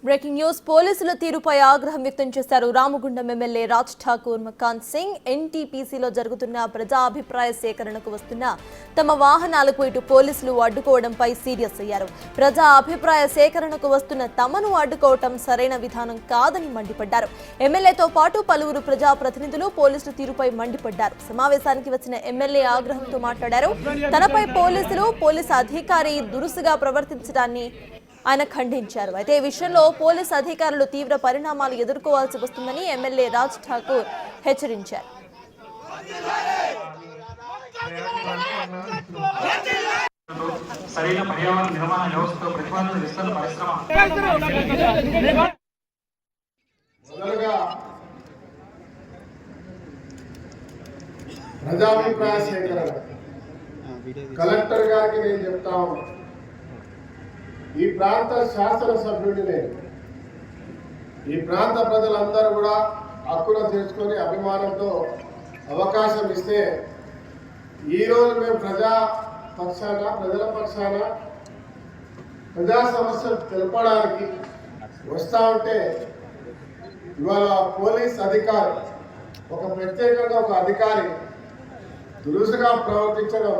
Breaking news పోలీసుల తీరుపై ఆగ్రహం వ్యక్తం చేశారు రామగుండం ఎమ్మెల్యే రాజ్ ఠాకూర్ మకాన్ సింగ్. ఎన్టీపీసీలో జరుగుతున్న ప్రజా అభిప్రాయ సేకరణకు వస్తున్న తమ వాహనాలకు ఇటు పోలీసులు అడ్డుకోవడంపై సీరియస్ అయ్యారు. ప్రజా అభిప్రాయ సేకరణకు వస్తున్న తమను అడ్డుకోవటం సరైన విధానం కాదని మండిపడ్డారు. ఎమ్మెల్యేతో పాటు పలువురు ప్రజాప్రతినిధులు పోలీసుల తీరుపై మండిపడ్డారు. సమావేశానికి వచ్చిన ఎమ్మెల్యే ఆగ్రహంతో మాట్లాడారు. తనపై పోలీసు అధికారి దురుసుగా ప్రవర్తించడాన్ని ఆయన ఖండించారు. అయితే ఈ విషయంలో పోలీసు అధికారులు తీవ్ర పరిణామాలు ఎదుర్కోవాల్సి వస్తుందని ఎమ్మెల్యే రాజ్ ఠాకూర్ హెచ్చరించారు. ప్రజాభిప్రాయ సేకరణ కలెక్టర్ గారికి నేను చెప్తా ఉన్నాను. ఈ ప్రాంత శాసనసభ్యుడిని నేను ఈ ప్రాంత ప్రజలందరూ కూడా హక్కున చేసుకొని అభిమానంతో అవకాశం ఇస్తే ఈరోజు మేము ప్రజల పక్షాన ప్రజా సమస్యలు తెలపడానికి వస్తూ ఉంటే ఇవాళ పోలీస్ అధికారి ప్రత్యేకంగా ఒక అధికారి దురుసుగా ప్రవర్తించడం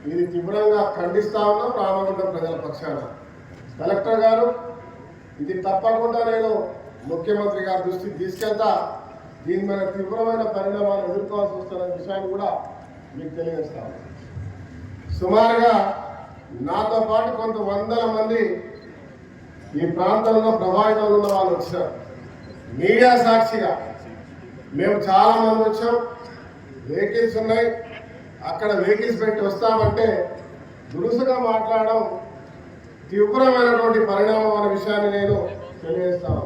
ఇది తీవ్రంగా ఖండిస్తా ఉన్నాం. రామగుండం ప్రజల పక్షాన కలెక్టర్ గారు ఇది తప్పకుండా నేను ముఖ్యమంత్రి గారి దృష్టికి తీసుకెళ్తా. దీని మీద తీవ్రమైన పరిణామాలు ఎదుర్కోవాల్సి వస్తున్న విషయాన్ని కూడా మీకు తెలియజేస్తాను. సుమారుగా నాతో పాటు కొంత వందల మంది ఈ ప్రాంతంలో ప్రభావితంలో ఉన్న వాళ్ళు వచ్చారు. మీడియా సాక్షిగా మేము చాలా మంది వచ్చాం. వెహికల్స్ ఉన్నాయి, అక్కడ వెహికల్స్ పెట్టి వస్తామంటే దురుసుగా మాట్లాడడం తీవ్రమైనటువంటి పరిణామం అనే విషయాన్ని నేను తెలియజేస్తాను.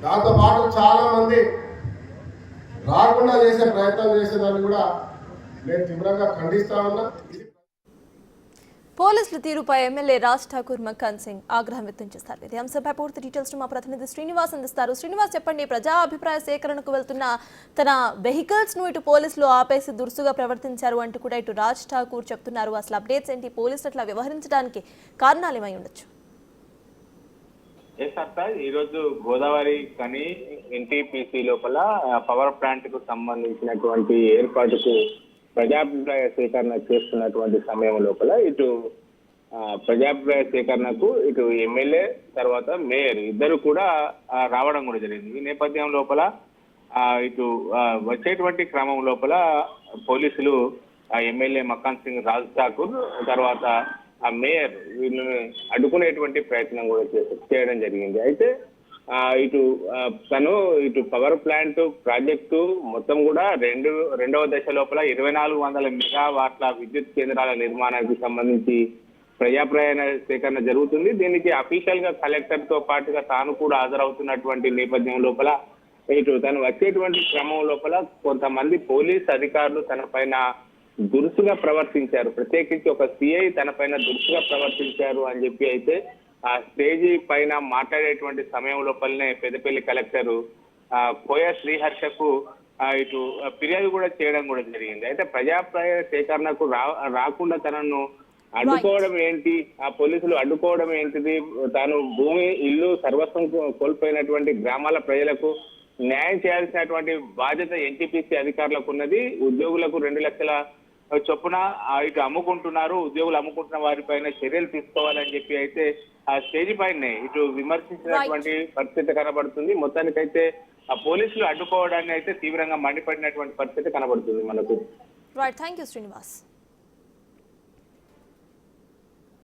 దాంతోపాటు చాలా మంది రాకుండా చేసే ప్రయత్నం చేసేదాన్ని కూడా నేను తీవ్రంగా ఖండిస్తా ఉన్నా. పోలీసుల తీరుపై ఎమ్మెల్యే రాజ్ ఠాకూర్ మకాన్ సింగ్ ఆగ్రహం వ్యక్తం చేస్తారు. ఇదే అంశంపై పూర్తి డీటెయిల్స్ మా ప్రతినిధి శ్రీనివాస్ అందిస్తారు. శ్రీనివాస్, చెప్పండి, ప్రజా అభిప్రాయ సేకరణకు వెళ్తున్న తన వెహికల్స్ ను ఇటు పోలీసులు ఆపేసి దురుసుగా ప్రవర్తించారు అంటూ కూడా ఇటు రాజ్ ఠాకూర్ చెప్తున్నారు. అసలు అప్డేట్స్ ఏంటి? పోలీసులు అట్లా వ్యవహరించడానికి కారణాలు ఏమై ఉండొచ్చు? ఈరోజు గోదావరి కని ఎన్టీపీసీ లోపల పవర్ ప్లాంట్ కు సంబంధించినటువంటి ఏర్పాటుకు ప్రజాభిప్రాయ సేకరణ చేస్తున్నటువంటి సమయం లోపల ఇటు ప్రజాభిప్రాయ సేకరణకు ఇటు ఎమ్మెల్యే తర్వాత మేయర్ ఇద్దరు కూడా రావడం కూడా జరిగింది. ఈ నేపథ్యం లోపల ఇటు వచ్చేటువంటి క్రమం లోపల పోలీసులు ఎమ్మెల్యే మకాన్ సింగ్ రాజ్ ఠాకూర్ తర్వాత ఆ మేయర్ వీళ్ళని అడ్డుకునేటువంటి ప్రయత్నం కూడా చేయడం జరిగింది. అయితే ఇటు పవర్ ప్లాంట్ ప్రాజెక్టు మొత్తం కూడా రెండవ దశ లోపల 2400 మెగావాట్ల విద్యుత్ కేంద్రాల నిర్మాణానికి సంబంధించి ప్రజాప్రాయ సేకరణ జరుగుతుంది. దీనికి అఫీషియల్ గా కలెక్టర్ తో పాటుగా తాను కూడా హాజరవుతున్నటువంటి నేపథ్యం లోపల తను వచ్చేటువంటి క్రమం లోపల కొంతమంది పోలీస్ అధికారులు తన పైన దురుసుగా ప్రవర్తించారు. ప్రత్యేకించి ఒక సిఐ తన పైన దురుసుగా ప్రవర్తించారు అని చెప్పి అయితే ఆ స్టేజీ పైన మాట్లాడేటువంటి సమయం లోపలనే పెద్దపల్లి కలెక్టర్ కోయ శ్రీహర్షకు ఇటు ఫిర్యాదు కూడా చేయడం కూడా జరిగింది. అయితే ప్రజాప్రాయ సేకరణకు రాకుండా తనను అడ్డుకోవడం ఏంటి, ఆ పోలీసులు అడ్డుకోవడం ఏంటిది, తాను భూమి ఇల్లు సర్వస్వం కోల్పోయినటువంటి గ్రామాల ప్రజలకు న్యాయం చేయాల్సినటువంటి బాధ్యత ఎన్టీపీసీ అధికారులకు ఉన్నది. ఉద్యోగులకు 2 లక్షల చొప్పున ఇటు అమ్ముకుంటున్నారు, ఉద్యోగులు అమ్ముకుంటున్న వారిపైన చర్యలు తీసుకోవాలని చెప్పి అయితే ఆ స్టేజ్ పైనే ఇటు విమర్శించినటువంటి పరిస్థితి కనబడుతుంది. మొత్తానికైతే ఆ పోలీసులు అడ్డుకోవడాన్ని అయితే తీవ్రంగా మండిపడినటువంటి పరిస్థితి కనబడుతుంది మనకు. Right, thank you Srinivas.